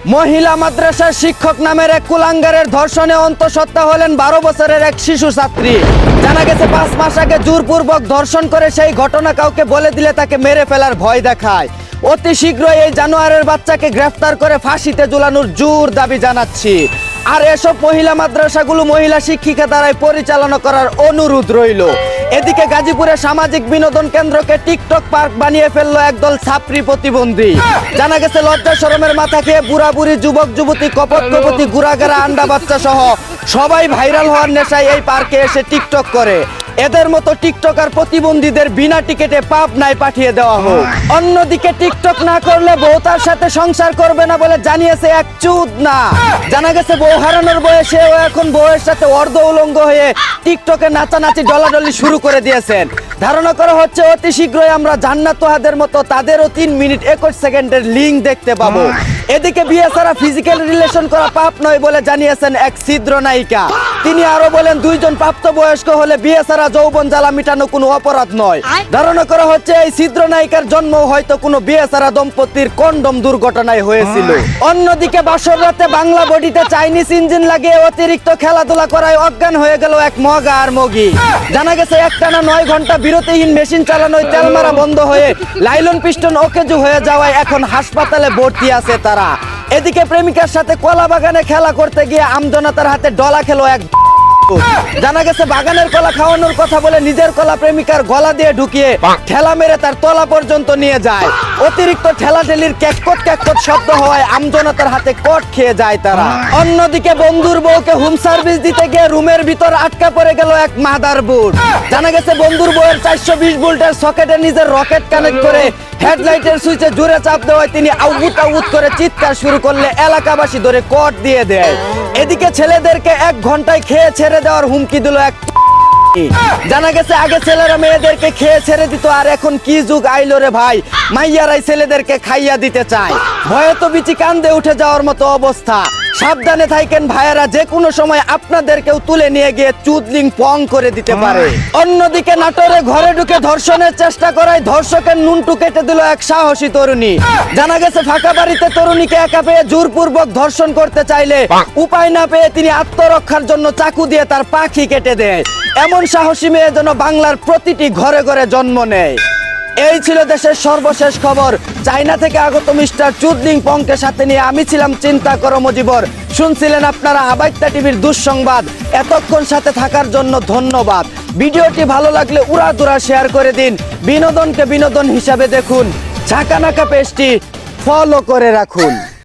মহিলা মাদ্রাসার শিক্ষক নামের এক কুলাঙ্গারের ধর্ষণে অন্তঃসত্ত্বা হলেন 12 বছরের এক শিশু ছাত্রী। জানা গেছে 5 মাস আগে জোরপূর্বক ধর্ষণ করে সেই ঘটনা কাউকে বলে দিলে তাকে মেরে ফেলার ভয় দেখায়। অতি শীঘ্রই এই জানোয়ারের বাচ্চাকে গ্রেফতার করে ফাঁসিতে ঝুলানোর জোর দাবি জানাচ্ছি। আর এসব মহিলা মাদ্রাসাগুলো মহিলা শিক্ষিকা দ্বারাই পরিচালনা করার অনুরোধ রইল। এদিকে গাজীপুরে সামাজিক বিনোদন কেন্দ্রকে টিকটক পার্ক বানিয়ে ফেললো একদল ছাত্রী প্রতিবন্ধী। জানা গেছে লজ্জা শরমের মাথা খেয়ে বুড়া বুড়ি যুবক যুবতী কপট কপতি গুড়াগাড়া আন্ডা বাচ্চা সহ সবাই ভাইরাল হওয়ার নেশায় এই পার্কে এসে টিকটক করে। এদের মতো টিকটকার প্রতিবন্ধীদের বিনা টিকেটে পাবনায় পাঠিয়ে দেওয়া হোক। অন্যদিকে টিকটক না করলে বউ তার সাথে সংসার করবে না বলে জানিয়েছে এক চুদ না। জানা গেছে বউ হারানোর বয়সে ও এখন বউয়ের সাথে অর্ধ উলঙ্গ হয়ে টিকটকে নাচানাচি ডলাডলি শুরু করে দিয়েছেন। ধারণা করা হচ্ছে অতি শীঘ্রই আমরা জান্নাত তোহাদের মতো তাদেরও 3 মিনিট 21 সেকেন্ডের লিঙ্ক দেখতে পাবো। এদিকে বিয়ে ছাড়া ফিজিক্যাল রিলেশন করা পাপ নয় বলে জানিয়েছেন এক ছিদ্র নায়িকা। তিনি আরো বলেন 2 জন প্রাপ্তবয়স্ক হলে বিয়ে ছাড়া যৌবন জ্বালা মিটানো কোনো অপরাধ নয়। ধারণা করা হচ্ছে এই ছিদ্র নায়িকার জন্ম হয়তো কোনো বিয়ে ছাড়া দম্পতির কন্ডম দুর্ঘটনায় হয়েছিল। অন্যদিকে বাসর রাতে বাংলা বডিতে চাইনিজ ইঞ্জিন লাগিয়ে অতিরিক্ত খেলাধুলা করায় অজ্ঞান হয়ে গেল এক মগা আর মগি। জানা গেছে একটানা 9 ঘন্টা বিরতিহীন মেশিন চালানোয় তেল মারা বন্ধ হয়ে লাইলন পিস্টন অকেজু হয়ে যাওয়ায় এখন হাসপাতালে ভর্তি আছে তারা। এদিকে প্রেমিকার সাথে কলা বাগানে খেলা করতে গিয়ে আমজনতার হাতে ডলা খেলো এক। জানা গেছে বাগানের কলা খাওয়ানোর কথা বলে নিজের কলা প্রেমিকার গলা দিয়ে ঢুকিয়ে ঠেলা মেরে তার তলা পর্যন্ত নিয়ে যায়। অতিরিক্ত ঠেলাঠেলির ক্যাককট ক্যাককট শব্দ হওয়ায় আমজনতার হাতে কট খেয়ে যায় তারা। অন্যদিকে বন্ধুর বউকে হোম সার্ভিস দিতে গিয়ে রুমের ভিতর আটকা পড়ে গেল এক মাদারবোর্ড। জানা গেছে বন্ধুর বউয়ের 420 ভোল্টের সকেটে নিজের রকেট কানেক্ট করে হেডলাইটের সুইচে জোরে চাপ দেওয়ায় তিনি আউট আউট করে চিৎকার শুরু করলে এলাকাবাসী ধরে কট দিয়ে দেয়। এদিকে ছেলেদেরকে 1 ঘন্টায় খেয়ে ছেড়ে দেওয়ার হুমকি দিল এক। জানা গেছে আগে ছেলেরা মেয়েদেরকে খেয়ে ছেড়ে দিত, আর এখন কি যুগ আইলো রে ভাই, মাইয়ারাই ছেলেদেরকে খাইয়া দিতে চায়। ভয়ে তো বিচি কান্দে উঠে যাওয়ার মতো অবস্থা। সাবধানে থাকেন ভাইয়েরা, যে কোনো সময় আপনাদেরকেও তুলে নিয়ে গিয়ে চুদলিং পং করে দিতে পারে। অন্যদিকে নাটোরে ঘরে ঢুকে ধর্ষণের চেষ্টা করায় ধর্ষকের নুনটু কেটে দিল এক সাহসী তরুণী। জানা গেছে ফাঁকা বাড়িতে তরুণীকে একা পেয়ে জোরপূর্বক ধর্ষণ করতে চাইলে উপায় না পেয়ে তিনি আত্মরক্ষার জন্য চাকু দিয়ে তার পাখি কেটে দেয়। এমন সাহসী মেয়ে যেন বাংলার প্রতিটি ঘরে ঘরে জন্ম নেয়। এই ছিল দেশের সর্বশেষ খবর। চায়না থেকে আগত মিস্টার চুদলিং পংকে সাথে নিয়ে আমি ছিলাম চিন্তা করো মজিবর। শুনছিলেন আপনারা আবাইত্তা টিভির দুঃসংবাদ। এতক্ষণ সাথে থাকার জন্য ধন্যবাদ। ভিডিওটি ভালো লাগলে উড়াদুরা শেয়ার করে দিন। বিনোদনকে বিনোদন হিসাবে দেখুন। ঝাঁকানাকা পেজটি ফলো করে রাখুন।